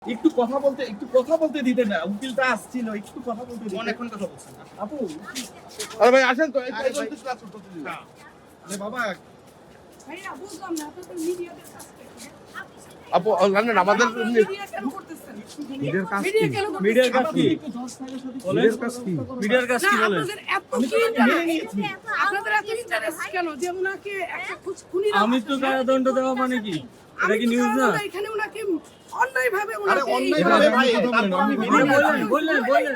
একটু কথা বলতে দিতে না, উকিলটা আসছিল, একটু কথা বলতে দিতে। অনেকক্ষণ কথা বলছেন না। আপু, আরে ভাই আসেন তো, এই আরে এই ভাই। বলতে ক্লাস করতে দিন। না। আরে বাবা, ভাইয়া বুঝলাম না, আপনাদের মিডিয়াদের কাজ কি? আপু জানেন আমাদের আপনারা মিডিয়া কেন করতেছেন? মিডিয়ার কাজ মিডিয়া কি? কেন করতেছেন? মিডিয়ার কাজ কি? মিডিয়ার কাজ কি? মিডিয়ার কাজ না, কি বলেন? আপনাদের এত আমি কি তো ইন্টারেস্ট? মেনে নিয়েছি। আপনাদের এত ইন্টারেস্ট কেন যে উনাকে একটা খুনিরা আমি তো কারাদণ্ড দেওয়া মানে কি? এটা কি নিউজ না? এখানে উনাকে অন্যায়ভাবে আরে উনাকে অন্যায়ভাবে ভাই, তারপর আমি মেনে বললেন, নিয়েছি। বললেন।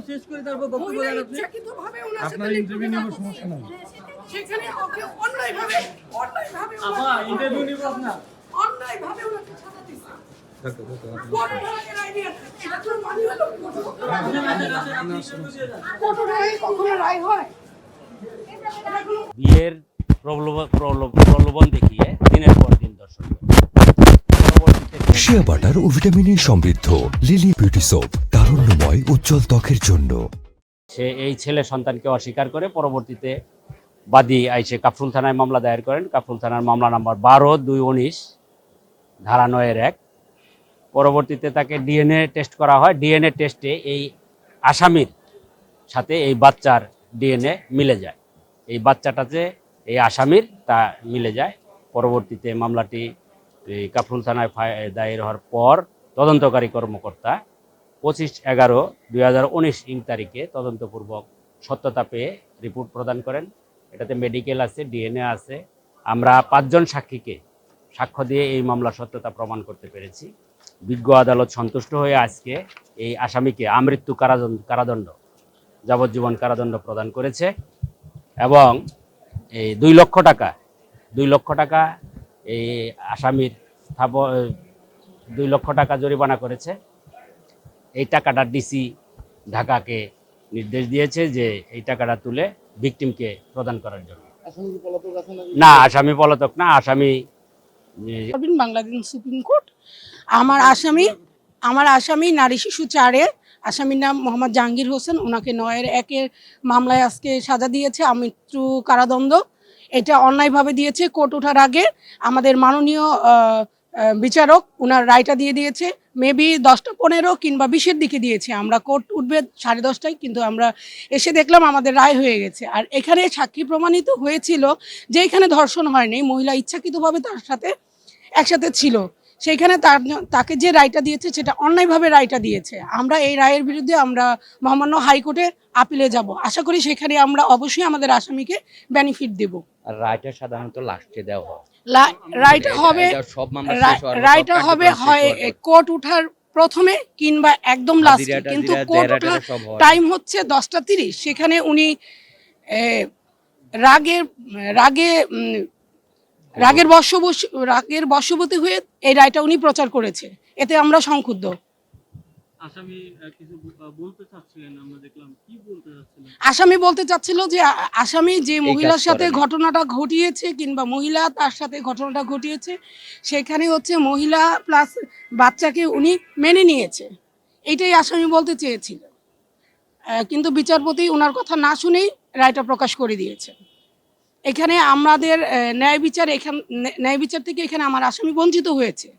শেষ করে তারপর বক্তব্য দেন আপনি। ইচ্ছাকৃতভাবে ওনার সাথে আপনার ইন্টারভিউ নিব, সমস্যা নাই। সেখানে ওকে অন্যায়ভাবে আপা, ইন্টারভিউ নিব আপনার। অন্যায়ভাবে ওনাকে ছাড়া দিছে। কোর্টের রায় দিয়েছে। এটা তো মানি হলো কোর্টের রায় কখনো রায় হয়? বিয়ের প্রলোভন দেখিয়ে দিনের পর দিন দর্শন করে। পরবর্তীতে শিয়া বাটার ও ভিটামিনে সমৃদ্ধ লিলি বিউটি সোপ, তারুণ্যময় উজ্জ্বল ত্বকের জন্য। সে এই ছেলে সন্তানকে অস্বীকার করে পরবর্তীতে বাদী আইসে কাফরুল থানায় মামলা দায়ের করেন। কাফরুল থানার মামলা নাম্বার 12-2-19 ধারা 9-1। পরবর্তীতে তাকে ডিএনএ টেস্ট করা হয়। ডিএনএ টেস্টে এই আসামির সাথে এই বাচ্চার ডিএনএ মিলে যায়। এই বাচ্চাটাতে এই আসামির তা মিলে যায়। পরবর্তীতে মামলাটি এই কাফরুল থানায় দায়ের হওয়ার পর তদন্তকারী কর্মকর্তা 25/11/2019 ইং তারিখে তদন্তপূর্বক সত্যতা পেয়ে রিপোর্ট প্রদান করেন। এটাতে মেডিকেল আছে, ডিএনএ আছে। আমরা 5 জন সাক্ষীকে সাক্ষ্য দিয়ে এই মামলার সত্যতা প্রমাণ করতে পেরেছি। বিজ্ঞ আদালত সন্তুষ্ট হয়ে আজকে এই আসামিকে আমৃত্যু কারাদণ্ড, যাবজ্জীবন কারাদণ্ড প্রদান করেছে এবং এই 2 লক্ষ টাকা এই আসামির 2 লক্ষ টাকা জরিমানা করেছে। এই টাকাটা ডিসি ঢাকাকে নির্দেশ দিয়েছে যে এই টাকাটা তুলে ভিকটিমকে প্রদান করার জন্য। না, আসামি পলাতক না, আসামি বাংলাদেশ সুপ্রিম কোর্ট আমার আসামি নারী শিশু 4-এর আসামির নাম মোহাম্মদ জাহাঙ্গীর হোসেন। ওনাকে 9-1 মামলায় আজকে সাজা দিয়েছে আমৃত্যু কারাদণ্ড। এটা অন্যায়ভাবে দিয়েছে। কোর্ট ওঠার আগে আমাদের মাননীয় বিচারক ওনার রায়টা দিয়ে দিয়েছে। মেবি 10টা-15 কিংবা 20-এর দিকে দিয়েছে। আমরা কোর্ট উঠবে 10:30টায়, কিন্তু আমরা এসে দেখলাম আমাদের রায় হয়ে গেছে। আর এখানে সাক্ষী প্রমাণিত হয়েছিল যে এখানে ধর্ষণ হয়নি, মহিলা ইচ্ছাকৃতভাবে তার সাথে একসাথে ছিল। সেইখানে তাকে যে রায়টা দিয়েছে সেটা অন্যায়ভাবে রায়টা দিয়েছে। আমরা এই রায়ের বিরুদ্ধে আমরা মহামান্য হাইকোর্টে আপিলে যাব। আশা করি সেখানে আমরা অবশ্যই আমাদের আসামিকে বেনিফিট দেব। আর রায়টা সাধারণত লাস্টে দেওয়া হয়। রায়টা হবে সব মামলা রায়টা হবে হয় কোর্ট উঠার প্রথমে কিংবা একদম লাস্টে, কিন্তু কোর্ট ওঠার টাইম হচ্ছে 10টা 30। সেখানে উনি রাগে রাগে রাগের বশবর্তী হয়ে এই রায়টা উনি প্রচার করেছে। এতে আমরা সংক্ষুব্ধ। আসামি কিছু বলতে চাচ্ছিলেন, আমরা দেখলাম, কি বলতে চাচ্ছিলেন? আসামি বলতে চাচ্ছিল যে আসামি যে মহিলার সাথে ঘটনাটা ঘটিয়েছে কিংবা মহিলা তার সাথে ঘটনাটা ঘটিয়েছে, সেখানে হচ্ছে মহিলা প্লাস বাচ্চাকে উনি মেনে নিয়েছে, এইটাই আসামি বলতে চেয়েছিল। কিন্তু বিচারপতি ওনার কথা না শুনেই রায়টা প্রকাশ করে দিয়েছে। এখানে আমাদের ন্যায় বিচার থেকে এখানে আমার আসামি বঞ্চিত হয়েছে।